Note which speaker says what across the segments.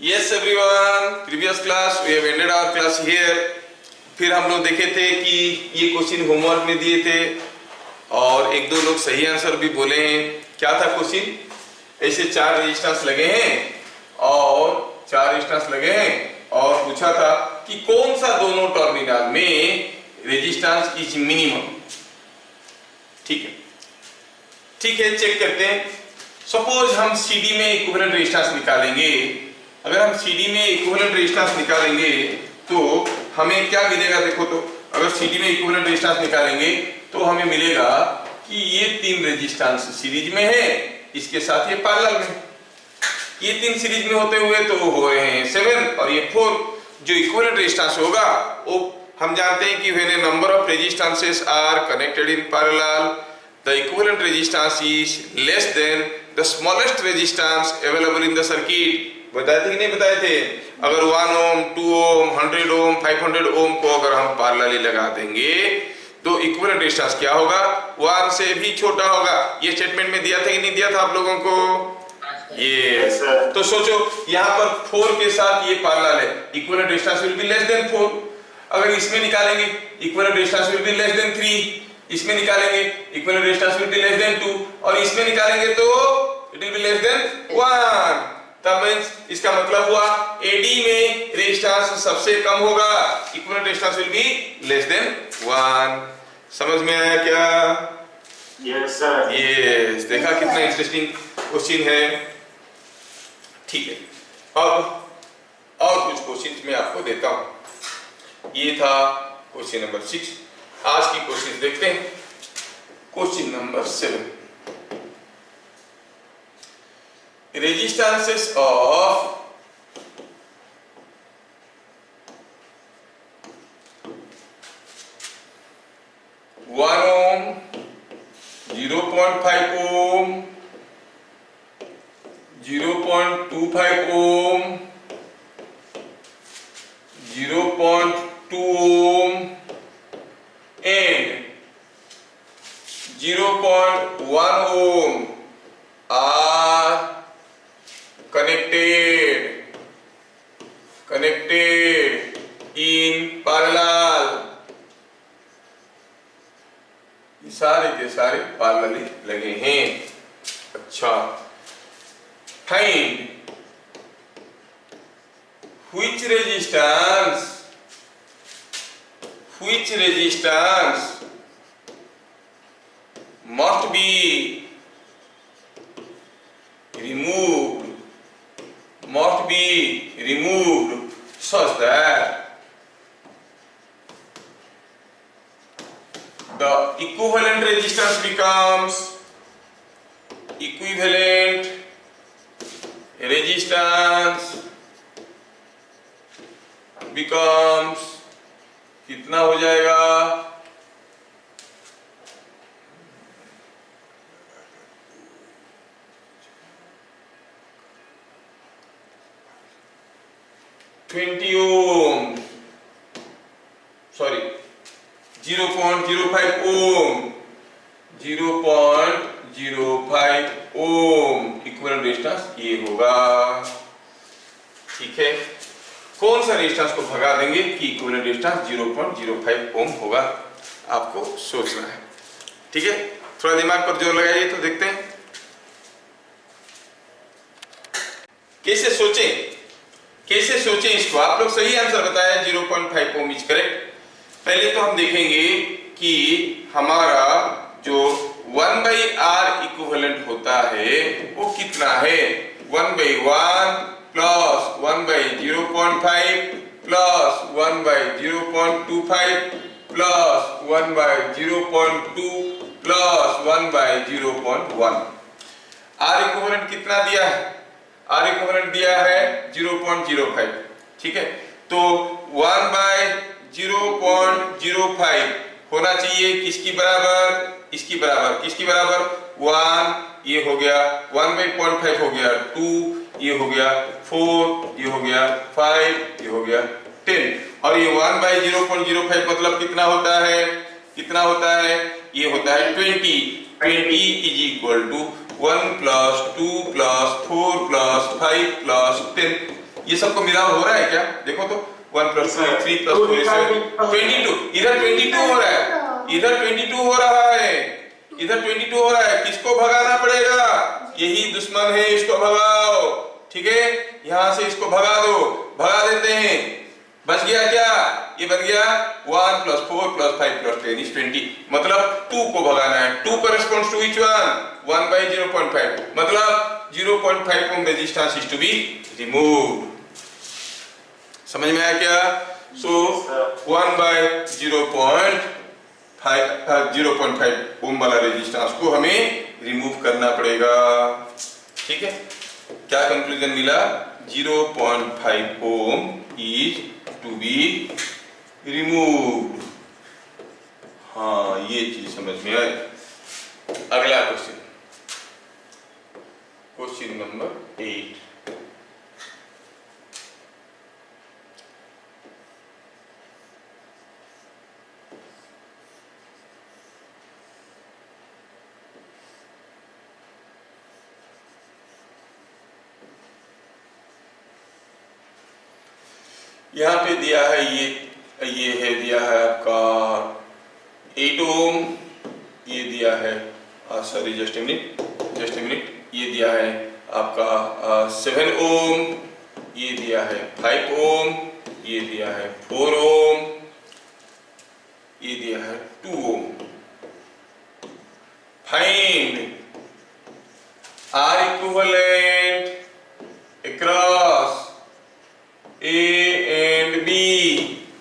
Speaker 1: Yes everyone, previous class we have ended our class here. फिर हम लोग देखे थे कि ये क्वेश्चन होमवर्क में दिए थे और एक दो लोग सही आंसर भी बोले हैं। क्या था क्वेश्चन? ऐसे चार रेजिस्टेंस लगे हैं और पूछा था कि कौन सा दोनों टर्मिनल में रेजिस्टेंस इज मिनिमम। ठीक है, चेक करते हैं। सपोज हम सीडी में इक्विवेलेंट रेजिस्टेंस निकालेंगे। अगर हम सीडी में इक्विवेलेंट रेजिस्टेंस निकालेंगे तो हमें क्या मिलेगा? देखो तो अगर सीडी में इक्विवेलेंट रेजिस्टेंस निकालेंगे तो हमें मिलेगा कि ये तीन रेजिस्टेंस सीरीज में है, इसके साथ ये पैरेलल में। ये तीन सीरीज में होते हुए तो हो रहे हैं 7 और ये 4। जो इक्विवेलेंट रेजिस्टेंस होगा वो हम जानते हैं कि when a number of resistances are connected in parallel the equivalent resistance is less than the smallest resistance available in the circuit। बताए थे कि नहीं बताए थे? अगर 1 ओम, 2 ओम, 100 ओम, 500 ओम को अगर हम पैरेलली लगा देंगे तो इक्विवेलेंट रेजिस्टेंस क्या होगा? 1 से भी छोटा होगा। ये स्टेटमेंट में दिया था कि नहीं दिया था आप लोगों को? ये तो सोचो यहाँ पर 4 के साथ ये पैरेलल है, equivalent resistance will be less than 4। अगर इसमें निकालेंगे equivalent resistance will be less than 3, इसमें निकालेंगे equivalent resistance will be less than 2 और इसमें निकालेंगे तो it will be less than 1। तब मींस इसका मतलब हुआ एडी में रेजिस्टेंस सबसे कम होगा, equivalent resistance will be less than 1। समझ में आया क्या?
Speaker 2: Yes sir.
Speaker 1: यस, देखा कितना इंटरेस्टिंग क्वेश्चन है। ठीक है, अब और कुछ क्वेश्चंस मैं आपको देता हूं। ये था क्वेश्चन नंबर 6। आज की क्वेश्चन देखते हैं। Question number 7, resistances of one ohm, 0.5 ohm, 0.25 ohm, 0.2 ohm and 0.1 ohm are connected in parallel। ये सारे के सारे पैरेलली लगे हैं। अच्छा, find which resistance must be removed such that the equivalent resistance becomes कितना हो जाएगा? ओम, सॉरी 0.05 ओम, 0.05 ओम इक्विवेलेंट रेजिस्टेंस ये होगा। ठीक है, कौन सा रेजिस्टेंस को भगा देंगे कि इक्विवेलेंट रेजिस्टेंस 0.05 ओम होगा? आपको सोचना है। ठीक है, थोड़ा दिमाग पर जोर लगाइए तो देखते हैं कैसे सोचें इसको। आप लोग सही आंसर बताएं, 0.5 ओम इज करेक्ट। पहले तो हम देखेंगे कि हमारा जो 1/R इक्विवेलेंट होता है वो कितना है? 1/1 plus 1/0.5 plus 1/0.25 plus 1/0.2 plus 1/0.1। R equivalent कितना दिया है? R इक्विवेलेंट दिया है 0.05। ठीक है, तो 1/0.05 होना चाहिए किसकी बराबर? इसकी बराबर। किसकी बराबर? 1, ये हो गया 1/0.5 हो गया 2, ये हो गया 4, ये हो गया 5, ये हो गया 10 और ये 1/0.05 मतलब कितना होता है? ये होता है 20 इज इक्वल टू 1 + 2 + 4 + 5 + 10। ये सबको मिला हो रहा है क्या? देखो तो 1 प्लस 3 प्लस 4 22, इधर 22 हो रहा है, इधर 22 हो रहा है, इधर 22 हो रहा है। किसको भगाना पड़ेगा? यही दुश्मन है, इसको भगाओ। ठीक है, यहां से इसको भगा दो, भगा देते हैं। बच गया क्या? ये बन गया 1 प्लस 4 प्लस 5 प्लस 10 इज 20। मतलब 2 को भगाना है। 2 corresponds to which one? 1 by 0.5, मतलब 0.5 ohm resistance is to be removed। समझ में आया क्या? सो 1 by 0.5 ओम वाला रेजिस्टेंस को हमें रिमूव करना पड़ेगा। ठीक है, क्या कंक्लूजन मिला? 0.5 ओम इज टू बी रिमूव्ड। हाँ, ये चीज समझ में आई। अगला क्वेश्चन, क्वेश्चन नंबर 8। यहाँ पे दिया है ये है दिया है आपका 8 ओम, ये दिया है सॉरी जस्ट ए मिनट, ये दिया है आपका 7 ओम, ये दिया है 5 ओम, ये दिया है 4 ओम, ये दिया है 2 ohm. Find R equivalent across A and B.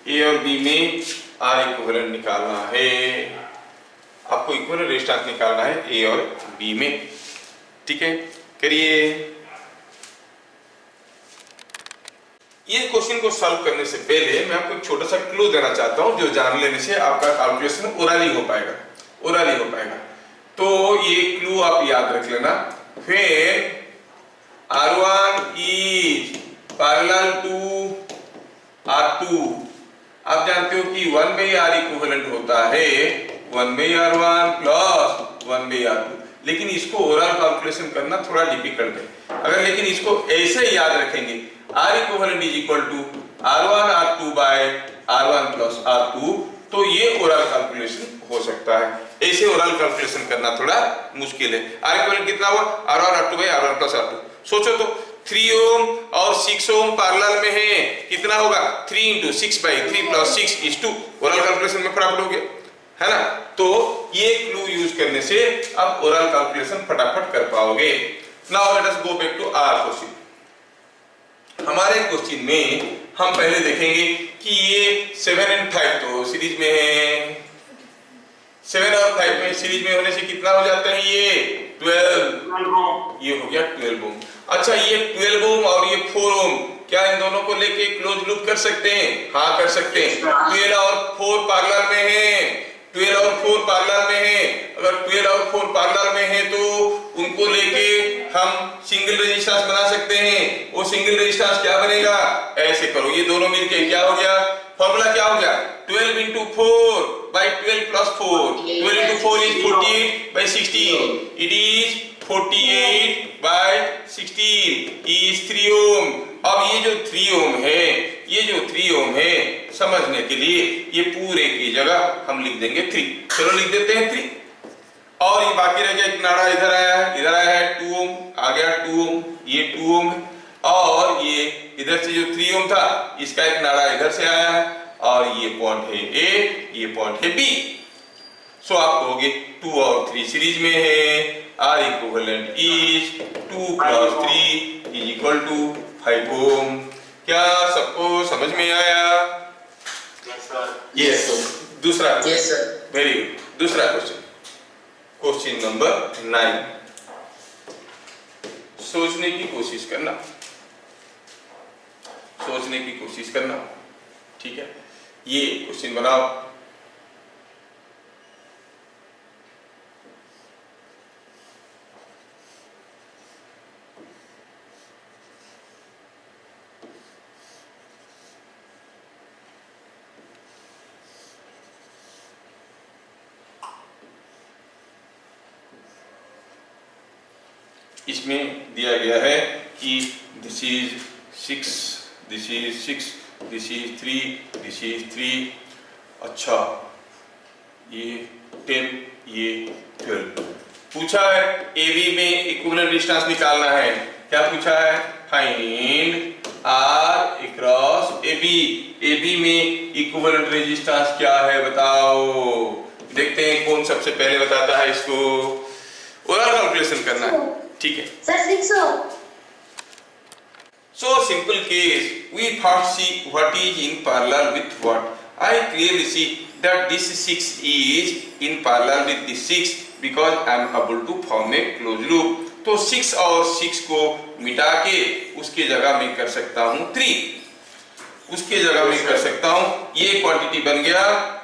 Speaker 1: A और बी में आर इक्विवेलेंट निकालना है। आपको इक्विवेलेंट रेजिस्टेंस निकालना है ए और बी में। ठीक है, करिए। ये क्वेश्चन को सॉल्व करने से पहले मैं आपको एक छोटा सा क्लू देना चाहता हूं, जो जान लेने से आपका कैलकुलेशन ओरली हो पाएगा, ओरली हो पाएगा। तो ये क्लू आप याद रख लेना। फिर R1 is parallel to R2। आप जानते हो कि 1 by R इक्विवेलेंट होता है 1 by R1 plus 1 by R2। लेकिन इसको ओरल कैलकुलेशन करना थोड़ा डिफिकल्ट है। अगर लेकिन इसको ऐसे याद रखेंगे, R equivalent is equal to R1 R2 by R1 plus R2, तो ये ओरल कैलकुलेशन हो सकता है। ऐसे ओरल कैलकुलेशन करना थोड़ा मुश्किल है। R इक्विवेलेंट कितना हुआ? R1 R2 by R1 plus R2। सोचो तो 3 ओम और 6 ओम पैरेलल में है, कितना होगा? 3 into 6 by 3 plus 6 is 2। Oral calculation में फटाफट हो गया, है ना? तो ये क्लू यूज करने से आप ओरल कैलकुलेशन फटाफट कर पाओगे। Now let us go back to our question. हमारे क्वेश्चन में हम पहले देखेंगे कि ये 7 and 5 तो सीरीज में है। 7 और 5 में सीरीज में होने से कितना हो जाता है? ये 12। ये हो गया 12 ओम। अच्छा, ये 12 ओम और ये 4 ओम, क्या इन दोनों को लेके क्लोज लूप कर सकते हैं? हाँ, कर सकते हैं। 12 और 4 पैरेलल में है, 12 और 4 पैरेलल में है। अगर 12 और 4 पैरेलल में है तो उनको लेके हम सिंगल रेजिस्टेंस बना सकते हैं। वो सिंगल रेजिस्टेंस क्या बनेगा? ऐसे करो, ये दोनों मिलके क्या हो गया? फॉर्मूला क्या हो गया? 12 into 4 by 12 plus 4। 12 into 4 is 48 by 16। It is 48 by 16 is 3 ohm। अब ये जो 3 ओम है, ये जो 3 ओम है, समझने के लिए ये पूरे की जगह हम लिख देंगे 3। चलो लिख देते हैं 3। और ये बाकी रह गया एक नाड़ा, इधर आया है, इधर आया है 2 ओम, आ गया 2 ओम, ये 2 ओम है। और ये इधर से जो 3 ओम था, इसका एक नाड़ा इधर से आया है, और ये पॉइंट है ए, ये पॉइंट है बी। सो आप कहोगे 2 और 3 सीरीज में है। R equivalent is 2 plus 3 is equal to 5 ohm. क्या सबको समझ में आया? यस। दूसरा, वेरी गुड। दूसरा क्वेश्चन, क्वेश्चन नंबर 9। सोचने की कोशिश करना, सोचने की कोशिश करना। ठीक है, ये क्वेश्चन बनाओ। इसमें दिया गया है कि this is 6, this is 6, this is 3, this is 3, अच्छा ये 10, ये 12। पूछा है AB में इक्विवेलेंट रेजिस्टेंस निकालना है। क्या पूछा है? Find R across AB। AB में इक्विवेलेंट रेजिस्टेंस क्या है बताओ। देखते हैं कौन सबसे पहले बताता है इसको। ओरल कैलकुलेशन करना है, ठीक है
Speaker 3: sir 600।
Speaker 1: So simple case, we first see what is in parallel with what. I clearly see that this 6 is in parallel with this 6 because I am able to form a closed loop. तो 6 और 6 को मिटा के उसके जगह में कर सकता हूँ 3, उसके जगह में कर सकता हूँ ये क्वांटिटी बन गया,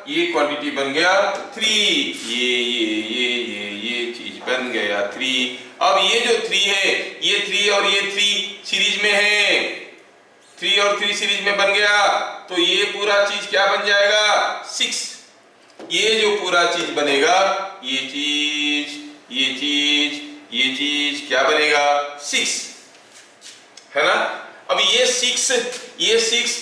Speaker 1: ये क्वांटिटी बन गया 3, ये चीज बन गया 3। अब ये जो 3 है, ये 3 और ये 3 सीरीज में है, 3 और 3 सीरीज में बन गया, तो ये पूरा चीज क्या बन जाएगा 6। ये जो पूरा चीज बनेगा, ये चीज, ये चीज, ये चीज क्या बनेगा 6, है ना। अब ये 6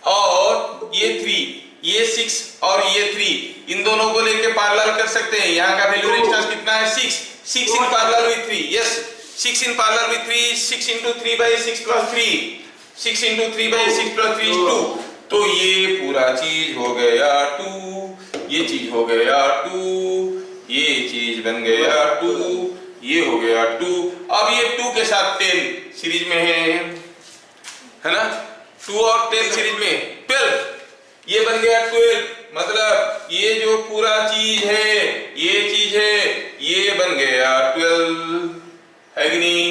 Speaker 1: और ये 3, ये 6 और ये 3, इन दोनों को लेके पैरेलल कर सकते हैं। यहाँ का वैल्यू रेजिस्टेंस कितना है 6 in parallel with 3, yes 6 in parallel with 3, 6 into 3 by 6 plus 3, 6 into 3 by 6 plus 3 is 2। तो ये पूरा चीज हो गया 2, ये चीज हो गया 2, ये चीज बन गया 2, ये हो गया 2। अब ये 2 के साथ 10 सीरीज में है ना, 2 और 10 सीरीज में 12, ये बन गया 12। मतलब ये जो पूरा चीज है, ये चीज है, ये बन गया 12, है कि नहीं।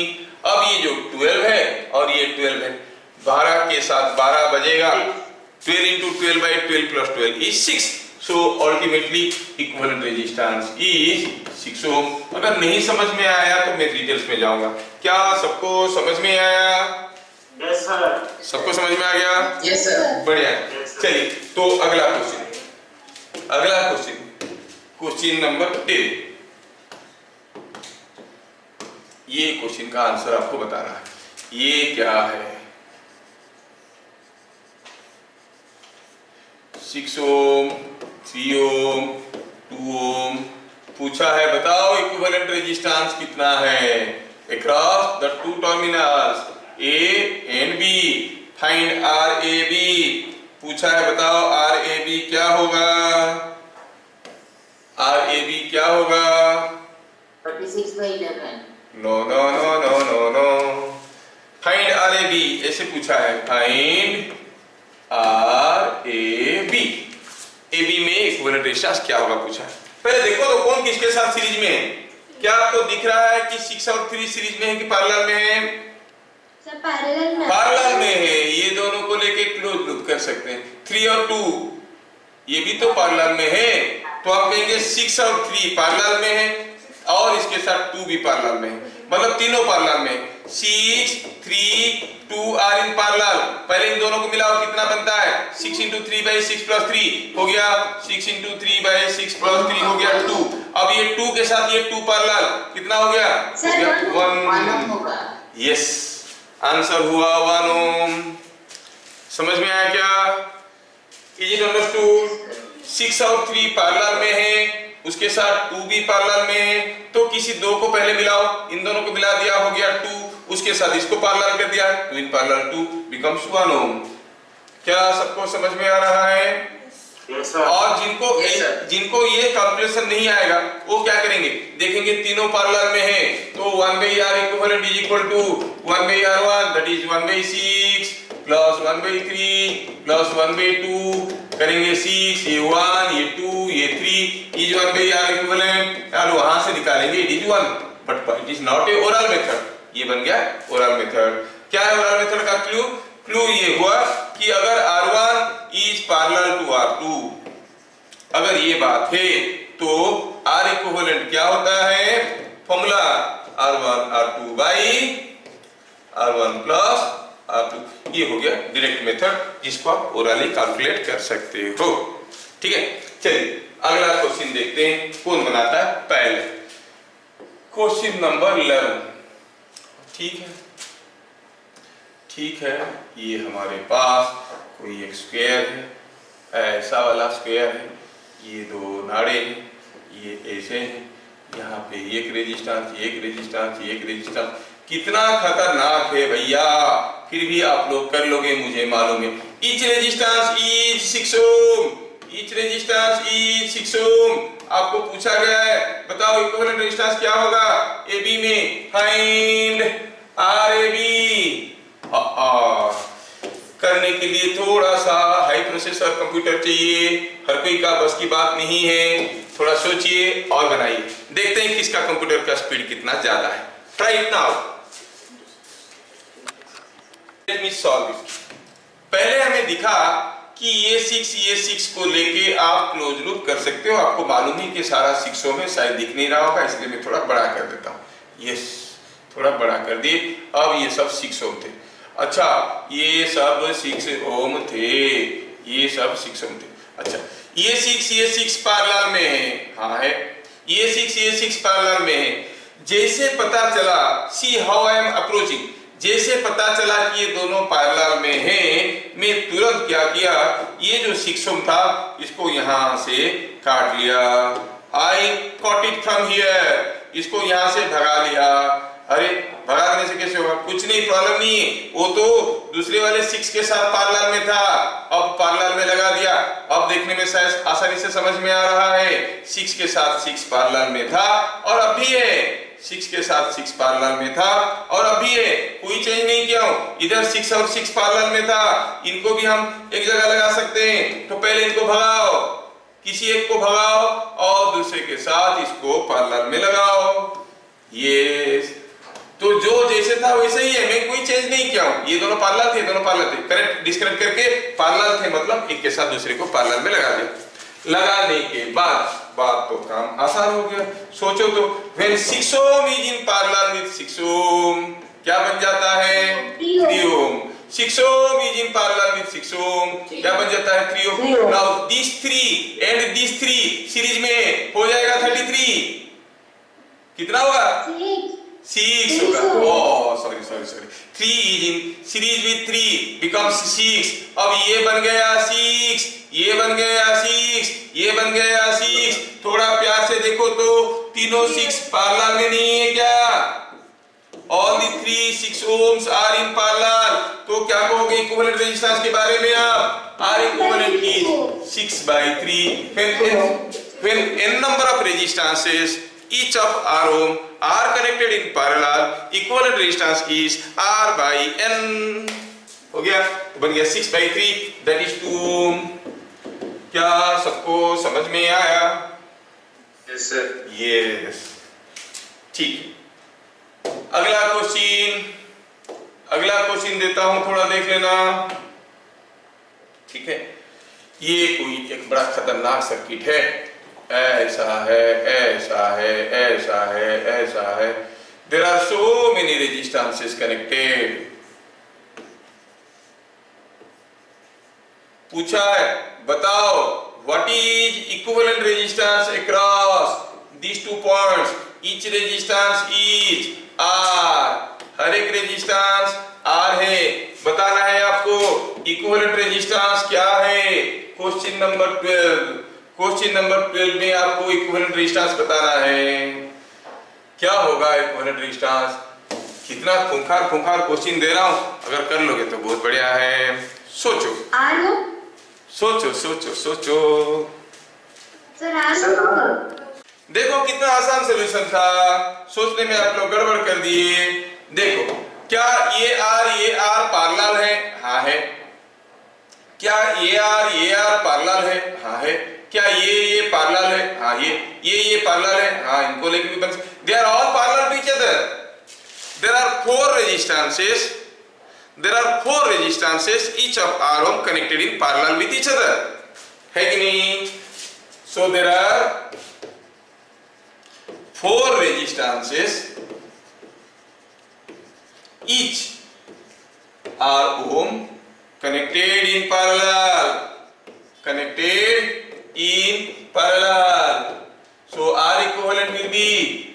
Speaker 1: अब ये जो 12 है और ये 12 है, 12 के साथ 12 बजेगा, 12 into 12 by 12 plus 12 is 6। So ultimately equivalent resistance is 6 ohm। अगर नहीं समझ में आया तो मैं डिटेल्स में जाऊंगा। क्या सबको समझ में आया?
Speaker 2: Yes sir।
Speaker 1: सबको समझ में आ गया?
Speaker 3: Yes sir.
Speaker 1: बढ़िया।
Speaker 2: Yes, sir।
Speaker 1: चलिए तो अगला क्वेश्चन नंबर 10। ये क्वेश्चन का आंसर आपको बताना है। ये क्या है? 6 ओम, 3 ओम, 2 ओम पूछा है। बताओ इक्विवेलेंट रेजिस्टेंस कितना है across the two terminals A and B। Find RAB पूछा है। बताओ RAB क्या होगा? RAB क्या होगा?
Speaker 3: 36 by 11।
Speaker 1: No no no no no no. Find RAB ऐसे पूछा है। Find RAB। AB में इक्विवेलेंट रेजिस्टेंस क्या होगा पूछा है। पहले देखो तो कौन किसके साथ सीरीज में है। क्या आपको दिख रहा है कि 6 और 3 सीरीज में है कि पैरेलल में है?
Speaker 3: सर पैरेलल में।
Speaker 1: पैरेलल में है। ये दोनों को लेके क्लोज लूप कर सकते हैं। 3 और 2 ये भी तो पैरेलल में है, तो आप कहेंगे 6 और 3 पैरेलल में है और इसके साथ 2 भी पैरेलल में है, मतलब तीनों पैरेलल में। 6, 3, 2 आर इन पैरेलल। पहले इन दोनों को मिलाओ, कितना बनता है 6 into 3 by 6 plus 3 हो गया 6 into 3 by 6 plus 3 हो गया 2। अब ये 2 के साथ ये 2 पैरेलल, कितना हो गया?
Speaker 3: सर 1 होगा।
Speaker 1: यस, आंसर हुआ 1 ओम। समझ में आया क्या? Is it understood? 6 और 3 पैरेलल में है, उसके साथ 2 भी पैरेलल में है, तो किसी दो को पहले मिलाओ, इन दोनों को मिला दिया हो गया 2, उसके साथ इसको पैरेलल कर दिया 2 इन पैरेलल 2 बिकम्स 1 ओम। क्या सबको समझ में आ रहा है?
Speaker 2: Yes sir।
Speaker 1: और जिनको ये कैलकुलेशन नहीं आएगा वो क्या करेंगे? देखेंगे तीनों पैरेलल में है, तो 1/r equivalent is equal to 1/r1 that is 1/6 plus 1/3 plus 1/2 करेंगे 6, ये 1, ये 2, ये 3 इज 1/r इक्विवेलेंट। यार वहां से निकालेंगे it is 1, but it is not a oral method. ये बन गया ओरल मेथड। क्या है ओरल मेथड का क्लू? क्लू ये हुआ कि अगर R1 is parallel to R2, अगर ये बात है तो R इक्विवेलेंट क्या होता है? Formula R1 R2 by R1 plus R2। ये हो गया डायरेक्ट मेथड जिसको आप ओरली कैलकुलेट कर सकते हो। ठीक है, चलिए अगला क्वेश्चन देखते हैं कौन बनाता है पहले। Question number 11। ठीक है, ठीक है, ये हमारे पास कोई एक स्क्वायर है, ऐसा वाला स्क्वायर है, ये दो नाड़े हैं, ये ऐसे हैं, यहाँ पे एक रेजिस्टेंस, एक रेजिस्टेंस, एक रेजिस्टेंस। कितना खतरनाक है भैया, फिर भी आप लोग कर लोगे, मुझे मालूम है। Each resistance is 6 ohm, each resistance is 6 ohm. आपको पूछा गया है, बताओ इक्विवेलेंट रेजिस्टेंस क्या होगा ए बी में, फाइंड आर ए बी। करने के लिए थोड़ा सा हाई प्रोसेसर कंप्यूटर चाहिए, हर कोई का बस की बात नहीं है, थोड़ा सोचिए और बनाइए। देखते हैं किसका कंप्यूटर का स्पीड कितना ज्यादा है। Try it now, let me solve it. पहले हमें दिखा कि ये 6 को लेके आप क्लोज लूप कर सकते हो। आपको मालूम ही कि सारा 6 ओम है, शायद दिख नहीं रहा होगा, इसलिए मैं थोड़ा बड़ा कर देता हूँ। यस, थोड़ा बड़ा कर दिए। अब ये सब 6 ओम थे। अच्छा, ये सब 6 ओम थे, ये सब 6 ओम थे। अच्छा, ये 6 पैरेलल में है, हाँ है, ये 6 पैरेलल में है। जैसे पता चला, see how I am approaching, जैसे पता चला कि ये दोनों पैरेलल में हैं, मैं तुरंत क्या किया, ये जो 6 ओम था इसको यहां से काट लिया। आई कॉट इट फ्रॉम हियर, इसको यहां से भगा लिया। अरे भगा देने से कैसे होगा, कुछ नहीं, प्रॉब्लम नहीं है, वो तो दूसरे वाले 6 के साथ पैरेलल में था, अब पैरेलल में लगा दिया। अब देखने में शायद आसानी से समझ में आ रहा है, 6 के साथ 6 पैरेलल में था और अब भी है, 6 के साथ 6 पैरेलल में था और अभी है, कोई चेंज नहीं किया हूं। इधर 6 और 6 पैरेलल में था, इनको भी हम एक जगह लगा सकते हैं। तो पहले इनको भगाओ, किसी एक को भगाओ और दूसरे के साथ इसको पैरेलल में लगाओ। ये तो जो जैसे था वैसे ही है, मैं कोई चेंज नहीं किया हूं। ये दोनों पैरेलल थे, दोनों पैरेलल थे, कनेक्ट डिस्कनेक्ट करके पैरेलल थे, मतलब एक के साथ दूसरे को पैरेलल में लगा दिया। लगाने के बाद बात तो काम आसान हो गया। सोचो तो, when 6 ohm is in parallel with 6 ohm क्या बन जाता है, 3 ohm। 6 ohm is in parallel with 6 ohm क्या बन जाता है, 3 ohm। Now these 3 and these 3 series में हो जाएगा 33। कितना होगा, 6 होगा। Oh sorry 3 is in series with 3 becomes 6। अब ये बन गया 6, ये बन गया 6, ये बन गया 6। थोड़ा प्यार से देखो तो तीनों 6 पैरेलल में नहीं है क्या? All the 3 6 ohms are in parallel। तो क्या कहोगे इक्विवेलेंट रेजिस्टेंस के बारे में आप? R equivalent is 6/3। When n number of resistances each of R ohm are connected in parallel, equivalent resistance is R by n। हो गया, तो बन गया 6/3, that is 2 ohm। क्या सबको समझ में आया?
Speaker 2: Yes sir।
Speaker 1: Yes, ठीक। अगला क्वेश्चन देता हूं, थोड़ा देख लेना, ठीक है। ये कोई एक बड़ा खतरनाक सर्किट है, ऐसा है, ऐसा है, ऐसा है, ऐसा है। There are so many resistances connected। पूछा है, बताओ what is equivalent resistance across these 2 points। each resistance is R, हर एक रेजिस्टेंस R है। बताना है आपको इक्विवेलेंट रेजिस्टेंस क्या है। क्वेश्चन नंबर 12 में आपको इक्विवेलेंट रेजिस्टेंस बताना है। क्या होगा इक्विवेलेंट रेजिस्टेंस। कितना खूंखार क्वेश्चन दे रहा हूं, अगर कर लोगे तो बहुत बढ़िया है। सोचो
Speaker 3: सर
Speaker 1: देखो कितना आसान सॉल्यूशन था, सोचने में आप लोग गड़बड़ कर दिए। देखो, क्या ये R पैरेलल है? हाँ है। क्या ये R पैरेलल है? हाँ है। क्या ये पैरेलल है? हाँ ये पैरेलल है। हाँ, इनको लेके भी बन सकते। They are all parallel to each other. There are 4 resistances each of R ohm connected in parallel with each other, है कि नहीं? So there are 4 resistances each R ohm connected in parallel, so R equivalent will be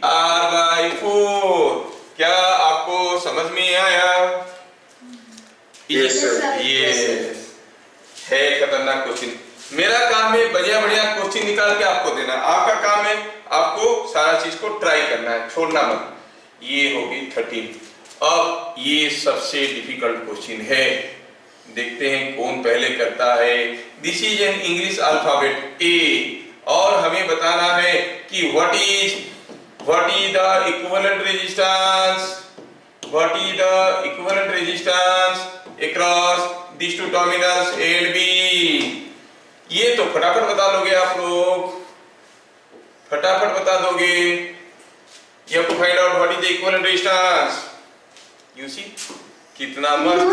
Speaker 1: R by 4। क्या आपको समझ में आया?
Speaker 2: sir.
Speaker 1: ये है खतरनाक क्वेश्चन। मेरा काम है बढ़िया बढ़िया क्वेश्चन निकाल के आपको देना, आपका काम है आपको सारा चीज को ट्राई करना है, छोड़ना मत। ये होगी 13। अब ये सबसे डिफिकल्ट क्वेश्चन है, देखते हैं कौन पहले करता है। This is an English alphabet A, और हमें बताना है कि what is the equivalent resistance, what is the equivalent resistance across this two terminals A and B. ये तो फटाफट बता लोगे आप लोग, फटाफट बता दोगे। You have to find out what is the equivalent resistance. You see, कितना मस्त,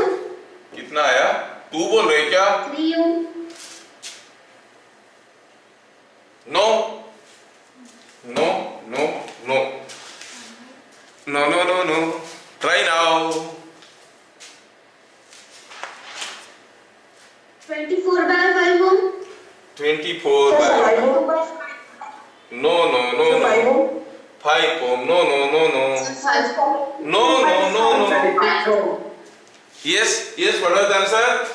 Speaker 1: कितना आया? 2 बोल रहे क्या?
Speaker 3: 3 ohm.
Speaker 1: No, no, no, no, no, no, no, no. Try now.
Speaker 3: 24/5 ohm.
Speaker 1: 24 by. No, no, no, no. 5 ohm. No, no, no, no.
Speaker 3: 5 ohm.
Speaker 1: No, no, no, no. Yes, yes. What was the answer?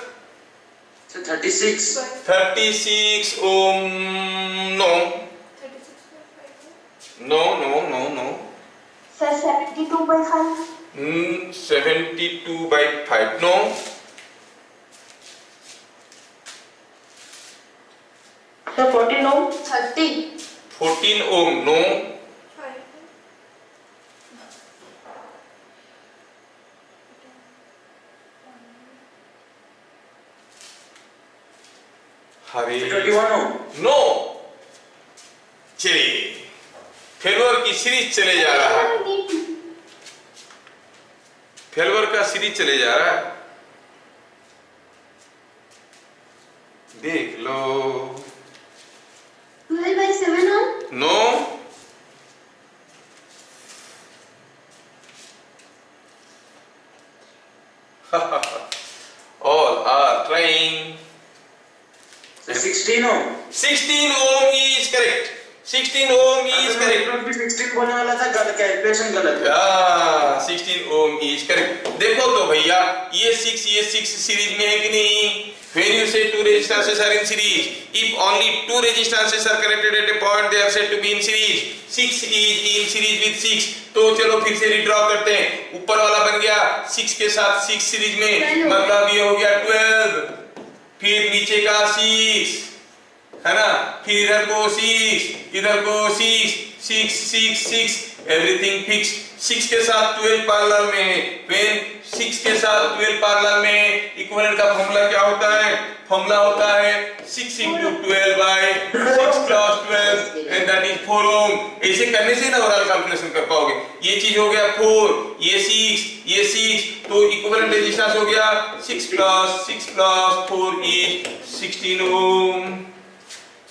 Speaker 2: So 36.
Speaker 1: 36 ohm. No. No, no, no, no.
Speaker 3: Sir, 72/5.
Speaker 1: 72 by 5. No.
Speaker 3: Sir, 14 ohm. 30.
Speaker 1: 14 ohm. No. Hare
Speaker 2: 21 ohm.
Speaker 1: No. चलिए failure की series चले जा रहा है, failure का series चले जा रहा है, देख लो।
Speaker 3: 12/7 ohm.
Speaker 1: No. All are trying.
Speaker 2: So 16 ohm.
Speaker 1: 16 ohm is correct. 16 ohm is correct.
Speaker 2: 16 बोलने वाला था, गलत, कैलकुलेशन गलत है।
Speaker 1: 16 ohm is correct. देखो तो भैया ये 6 सीरीज में है कि नहीं? When you say two resistances are in series, if only two resistances are connected at a point, they are said to be in series. 6 is in series with 6. तो चलो फिर से रिड्रॉ करते हैं। ऊपर वाला बन गया 6 के साथ 6 सीरीज में, मतलब ये हो गया 12। फिर नीचे का 6 है ना, फिर इधर को 6, इधर को 6, 6 6 6, एवरीथिंग फिक्स। 6 के साथ 12 पैरेलल में, व्हेन 6 के साथ 12 पैरेलल में इक्विवेलेंट का फॉर्मूला क्या होता है? फॉर्मूला होता है 6 into 12 by 6 plus 12 and that is 4 ohm। ऐसे करने से ना ओवरऑल कैलकुलेशन कर पाओगे। ये चीज हो गया 4, ये 6, ये 6, तो इक्विवेलेंट रेजिस्टेंस हो गया 6 plus 4 is 16 ohm।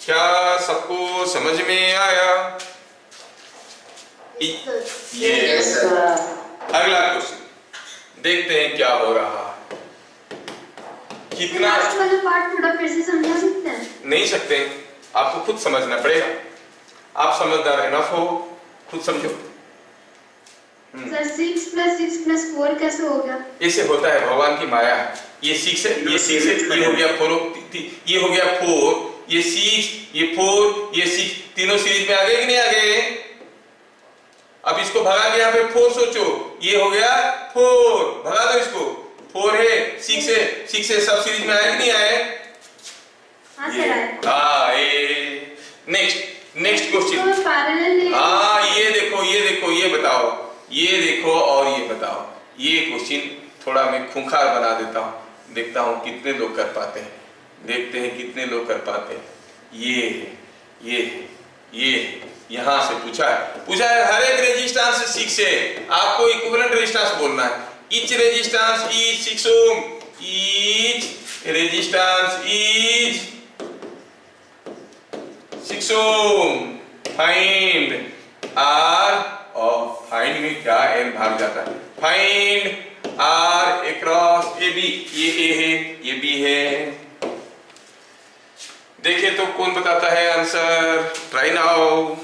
Speaker 1: क्या सबको समझ में आया?
Speaker 3: Yes, sir.
Speaker 1: अगला क्वेश्चन देखते हैं क्या हो रहा है। कितना
Speaker 3: लास्ट वाला पार्ट थोड़ा फिर से समझा सकते हैं?
Speaker 1: नहीं सकते, आपको खुद समझना पड़ेगा। आप समझदार इनफ हो, खुद समझो।
Speaker 3: सर 6 + 6 + 4 कैसे हो गया?
Speaker 1: ऐसे होता है, भगवान की माया है। ये 6 है, ये 6 है, ये हो गया 4, ये हो गया 4, ये 6, ये 4, ये 6, तीनों सीरीज में आ गए कि नहीं आ गए? अब इसको भगा के यहाँ पे 4 सोचो, ये हो गया 4, भगा दो इसको। 4 है, 6 है, 6 है, सब सीरीज में आए कि नहीं आए?
Speaker 3: हाँ सर आए।
Speaker 1: हाँ, ये नेक्स्ट क्वेश्चन।
Speaker 3: तो पैरेलल में
Speaker 1: हाँ ये देखो, ये देखो, ये बताओ, ये देखो और ये बताओ। ये क्वेश्चन थोड़ा मैं खूंखार बना देता हूँ, देखता हूँ कितने लोग कर पाते हैं, देखते हैं कितने लोग कर पाते हैं। ये यहाँ से पूछा है हर एक रेजिस्टेंस 6 है, आपको इक्विवेलेंट रेजिस्टेंस बोलना है। Each resistance is 6 ohm, each resistance is 6 ohm. Find R, और फाइंड में क्या एन भाग जाता है, find R across A B. ये ए है, ये बी है। देखिए तो कौन बताता है आंसर? Try now.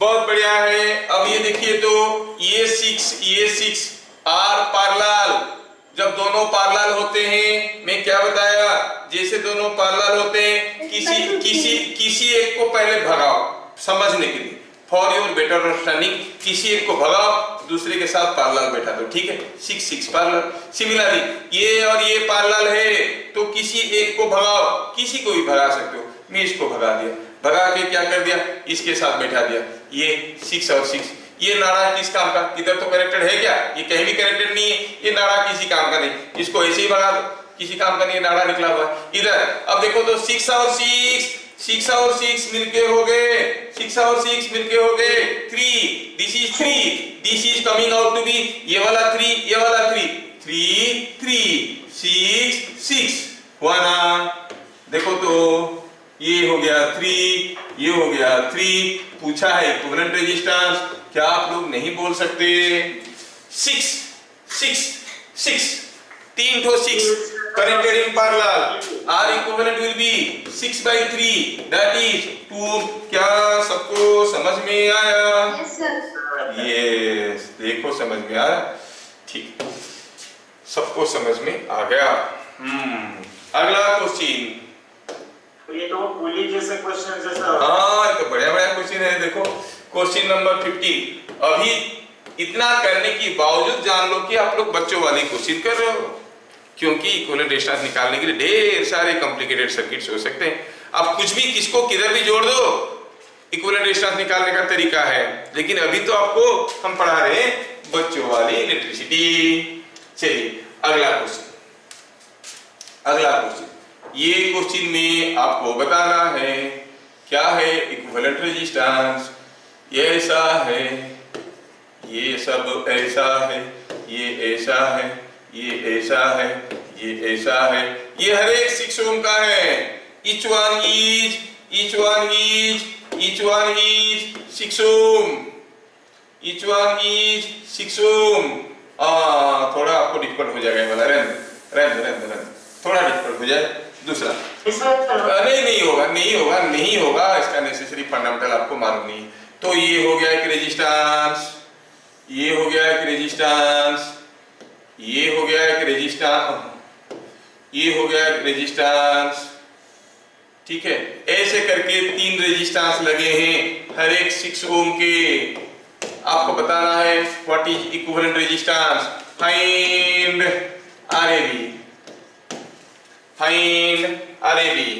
Speaker 1: बहुत बढ़िया है। अब ये देखिए तो ये 6, ये 6, आर पैरेलल, जब दोनों पैरेलल होते हैं, मैं क्या बताया, जैसे दोनों पैरेलल होते हैं, किसी एक को पहले भगाओ समझने के लिए, फॉर योर बेटर अंडरस्टैंडिंग, किसी एक को भगाओ दूसरे के साथ पैरेलल बैठा दो, ठीक है, 6 6 पैरेलल। सिमिलरली ये और ये पैरेलल है तो किसी एक को भगाओ, किसी को भी भगा सकते हो, मैं इसको भगा दिया, भगा के क्या कर दिया, इसके साथ बैठा दिया, ये 6 और 6, ये नाड़ा किस काम का, इधर तो कनेक्टेड है क्या, ये कहीं भी कनेक्टेड नहीं है, ये नाड़ा किसी काम का नहीं, इसको ऐसे ही भगा दो, किसी काम का नहीं, नाड़ा निकला हुआ है इधर। अब देखो तो 6 और 6 मिलके हो गए, 6 और 6 मिलके हो गए 3, this is 3, this is coming out to be, ये वाला 3, ये वाला 3, 3 3 6 6 हुआ ना, देखो तो ये हो गया 3, ये हो गया 3, पूछा है इक्विवेलेंट रेजिस्टेंस, क्या आप लोग नहीं बोल सकते, 6 6 6 3 ठो 6 connected in parallel, R equivalent will be 6/3, that is 2। क्या सबको समझ में आया?
Speaker 3: Yes sir.
Speaker 1: यस, देखो समझ में आया, ठीक, सबको समझ में आ गया। अगला क्वेश्चन,
Speaker 4: ये तो पुली जैसे क्वेश्चन है सर।
Speaker 1: हाँ ये तो बढ़िया बढ़िया क्वेश्चन है, देखो क्वेश्चन नंबर 15। अभी इतना करने के बावजूद जान लो कि आप लोग बच्चों वाली क्वेश्चन कर रहे हो, क्योंकि इक्विवेलेंट रेजिस्टेंस निकालने के लिए ढेर सारे कॉम्प्लिकेटेड सर्किट्स हो सकते हैं। अब कुछ भी किसको किधर भी जोड़ दो, इक्विवेलेंट रेजिस्टेंस निकालने का तरीका है, लेकिन अभी तो आपको हम पढ़ा रहे हैं बच्चों वाली इलेक्ट्रिसिटी। चलिए अगला क्वेश्चन, अगला क्वेश्चन, ये क्वेश्चन में आपको बताना है क्या है इक्विवेलेंट रेजिस्टेंस, ये ऐसा है, ये सब ऐसा है, ये ऐसा है, ये ऐसा है, ये ऐसा है, ये हर एक 6 ओम का है, each one is 6 Om, each one is 6 ओम। थोड़ा आपको डिफिकल्ट हो जाएगा ये वाला, रहने थोड़ा डिफिकल्ट हो जाए। दूसरा नहीं होगा, इसका नेसेसरी फंडामेंटल आपको मालूम नहीं, तो ये हो गया एक रेजिस्टेंस, ये हो गया एक रेजिस्टेंस, ये हो गया एक रेजिस्टेंस, ये हो गया एक रेजिस्टेंस, ठीक है, ऐसे करके 3 रेजिस्टेंस लगे हैं हर एक 6 ओम के। आपको बताना है what is equivalent resistance, find RAB, find RAB,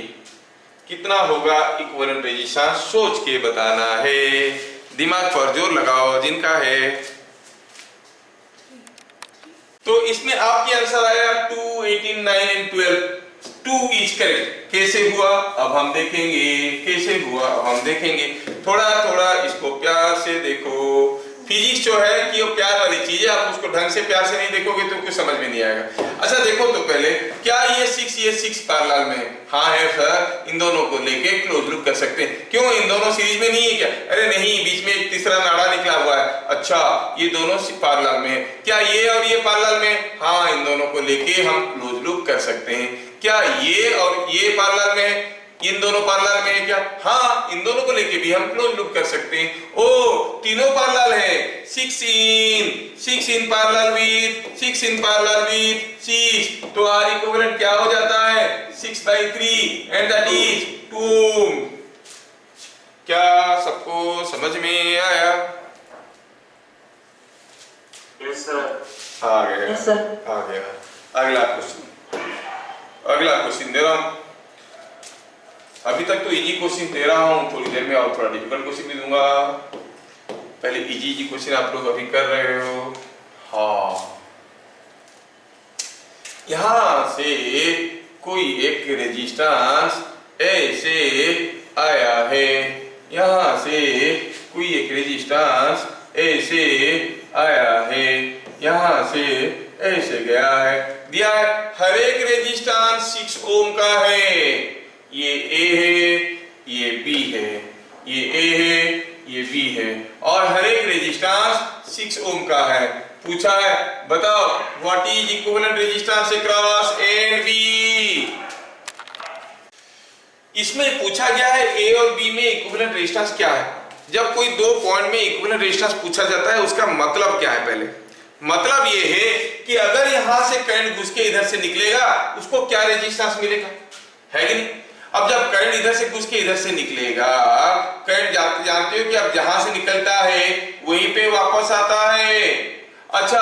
Speaker 1: कितना होगा इक्विवेलेंट रेजिस्टेंस, सोच के बताना है, दिमाग पर जोर लगाओ जिनका है। तो इसमें आपके आंसर आया 2, 18, 9 एंड 12, 2 इज करेक्ट। कैसे हुआ अब हम देखेंगे, कैसे हुआ अब हम देखेंगे, थोड़ा थोड़ा इसको प्यार से देखो। फिजिक्स जो है कि वो प्यार वाली चीज है, आप उसको ढंग से प्यार से नहीं देखोगे तो कुछ समझ में नहीं आएगा। अच्छा देखो तो पहले, क्या ये 6 पैरेलल में है? हाँ है सर, इन दोनों को लेके क्लोज लूप कर सकते हैं। क्यों, इन दोनों सीरीज में नहीं है क्या? अरे नहीं, बीच में एक तीसरा नाड़ा निकला हुआ है। अच्छा, ये दोनों पैरेलल में है, क्या ये और ये पैरेलल में? हाँ, इन दोनों को लेके हम क्लोज लूप कर सकते हैं। क्या ये और ये पैरेलल में है? इन दोनों पैरेलल में है क्या? हाँ, इन दोनों को लेके भी हम क्लोज लूप कर सकते हैं। ओ, तीनों पैरेलल है, 6 इन पैरेलल विद 6, तो आर इक्विवेलेंट क्या हो जाता है? 6/3 एंड दैट इज 2। क्या सबको समझ में आया?
Speaker 4: Yes sir.
Speaker 1: आ गया। अगला क्वेश्चन दे रहा हूं। अभी तक तो इजी क्वेश्चन दे रहा हूं, थोड़ी देर में और थोड़ा डिफिकल्ट क्वेश्चन भी दूंगा। पहले इजी क्वेश्चन आप लोग अभी कर रहे हो। हाँ, यहां से कोई एक रेजिस्टेंस ऐसे आया है, यहां से कोई एक रेजिस्टेंस ऐसे आया है, यहां से ऐसे गया है, दिया है हर एक रेजिस्टेंस 6 ओम का है। ये ए है, ये बी है, ये ए है, ये बी है, और हर एक रेजिस्टेंस 6 ओम का है। पूछा है बताओ what is equivalent resistance across A and B. इसमें पूछा गया है ए और बी में इक्विवेलेंट रेजिस्टेंस क्या है। जब कोई दो पॉइंट में इक्विवेलेंट रेजिस्टेंस पूछा जाता है उसका मतलब क्या है? पहले मतलब ये है कि अगर यहां से करंट घुस के इधर से निकलेगा उसको क्या रेजिस्टेंस मिलेगा, है कि नहीं। अब जब करंट इधर से घुस के इधर से निकलेगा, करंट जानते हो कि अब जहां से निकलता है वहीं पे वापस आता है। अच्छा,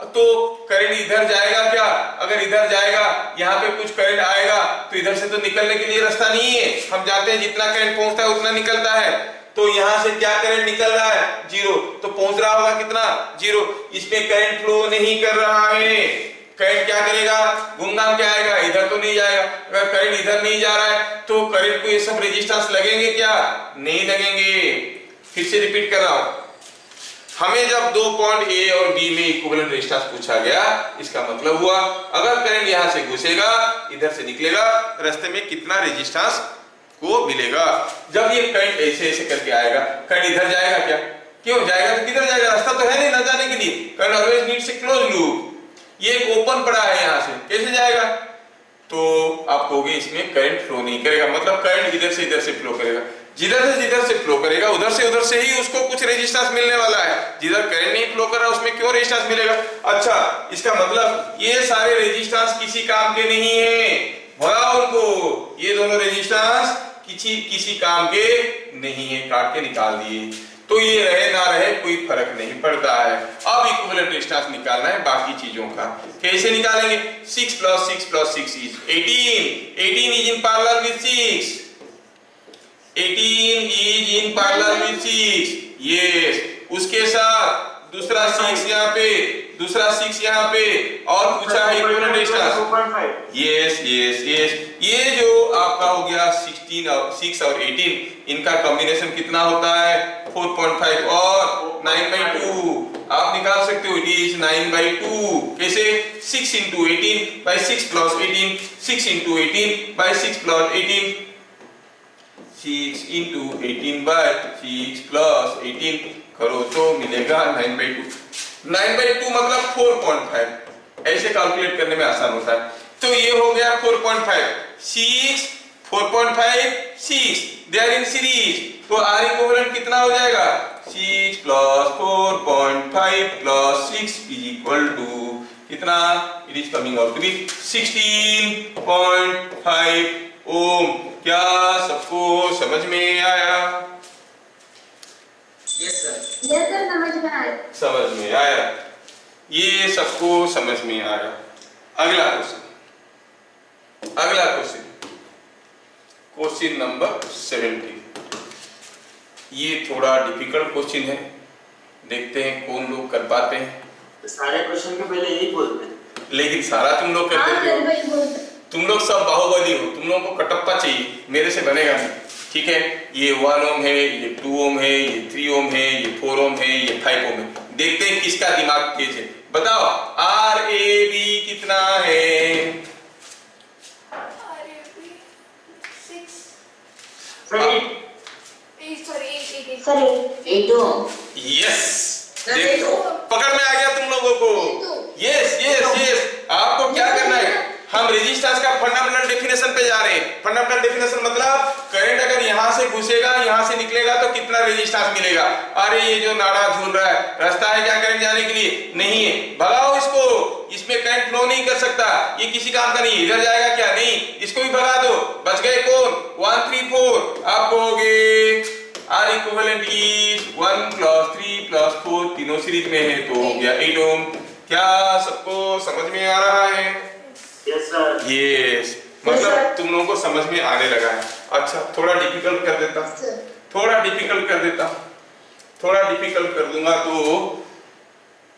Speaker 1: तो करंट इधर जाएगा क्या, अगर इधर जाएगा यहाँ पे कुछ करंट आएगा तो इधर से तो निकलने के लिए रास्ता नहीं है। हम जानते हैं जितना करंट पहुंचता है उतना निकलता है, तो यहां से क्या करंट निकल रहा है, जीरो, तो पहुंच रहा होगा कितना, जीरो। इसमें करंट फ्लो नहीं कर रहा है। करंट क्या करेगा, घूम-घाम के आएगा, इधर तो नहीं जाएगा। अगर करंट इधर नहीं जा रहा है तो करंट को ये सब रेजिस्टेंस लगेंगे क्या, नहीं लगेंगे। फिर से रिपीट कर रहा हूं, हमें जब दो पॉइंट ए और बी में इक्विवेलेंट रेजिस्टेंस पूछा गया, इसका मतलब हुआ अगर करंट यहां से घुसेगा इधर से निकलेगा, रास्ते में कितना रेजिस्टेंस को मिलेगा। जब ये करंट ऐसे ऐसे करके आएगा, करंट इधर जाएगा क्या, क्यों जाएगा, तो किधर जाएगा, रास्ता तो है नहीं ना जाने के लिए। Current always needs a close loop, ये एक ओपन पड़ा है, यहां से कैसे जाएगा, तो आप कहोगे इसमें करंट फ्लो नहीं करेगा। मतलब करंट इधर से फ्लो करेगा, जिधर से फ्लो करेगा उधर से ही उसको कुछ रेजिस्टेंस मिलने वाला है। जिधर करंट नहीं फ्लो कर रहा उसमें क्यों रेजिस्टेंस मिलेगा। अच्छा, इसका मतलब ये सारे रेजिस्टेंस किसी काम के नहीं है, भगाओ उनको, ये दोनों रेजिस्टेंस किसी काम के नहीं है, काट के निकाल दिए। तो ये रहे ना रहे कोई फर्क नहीं पड़ता है। अब इक्विवेलेंट रेजिस्टेंस निकालना है बाकी चीजों का। कैसे निकालेंगे, 6 + 6 + 6 is 18 is in parallel with 6, 18 is in parallel with 6, yes। उसके साथ दूसरा 6 यहाँ पे, दूसरा 6 यहाँ पे, और पूछा है इक्विवेलेंट रेजिस्टेंस, यस। ये जो आपका हो गया 16 और 6 और 18, इनका कॉम्बिनेशन कितना होता है, 4.5 और 9/2। आप निकाल सकते हो, इट इज 9/2। कैसे, 6 × 18/6 + 18, 6 × 18/6 + 18, 6 × 18/6 + 18 करो तो मिलेगा 9/2। 9/2 मतलब 4.5, ऐसे कैलकुलेट करने में आसान होता है। तो ये हो गया 4.5, 6, 4.5, 6, दे आर इन सीरीज, तो आर इक्विवेलेंट कितना हो जाएगा, 6 + 4.5 + 6 = कितना, it is coming out to be 16.5 ohm. क्या सबको समझ में आया,
Speaker 2: यस सर,
Speaker 1: समझ में आया, ये सबको समझ में आया। अगला क्वेश्चन नंबर 17। ये थोड़ा डिफिकल्ट क्वेश्चन है, देखते हैं कौन लोग कर पाते हैं।
Speaker 4: सारे क्वेश्चन के पहले यही बोलते हैं,
Speaker 1: लेकिन सारा तुम लोग करते हो, तुम लोग सब बाहुबली हो, तुम लोगों को कटप्पा चाहिए, मेरे से बनेगा नहीं, ठीक है। ये 1 ओम है, ये 2 ओम है, ये 3 ओम है, ये 4 ओम है, ये 5 ओम है। देखते हैं किसका दिमाग तेज है। बताओ RAB कितना है, यस, देखो पकड़ में आ गया तुम लोगों को, यस। आपको क्या करना है, हम रेजिस्टेंस का फंडामेंटल डेफिनेशन पे जा रहे हैं। फंडामेंटल डेफिनेशन मतलब करंट अगर यहां से घुसेगा यहां से निकलेगा तो कितना रेजिस्टेंस मिलेगा। अरे ये जो नाड़ा झूल रहा है, रास्ता है क्या करंट जाने के लिए, नहीं है, भगाओ इसको, इसमें करंट फ्लो नहीं कर सकता, ये किसी काम का नहीं। इधर जाएगा क्या, नहीं, इसको भी भगा दो। बच गए कौन, 1, 3, 4। आप कहोगे R इक्विवेलेंट इज 1 + 3 + 4, तीनों सीरीज में है तो हो गया 8 ओम। क्या सबको समझ में आ रहा है,
Speaker 4: यस सर,
Speaker 1: यस। मतलब तुम लोगों को समझ में आने लगा है। अच्छा, थोड़ा डिफिकल्ट कर देता, थोड़ा डिफिकल्ट कर दूंगा तो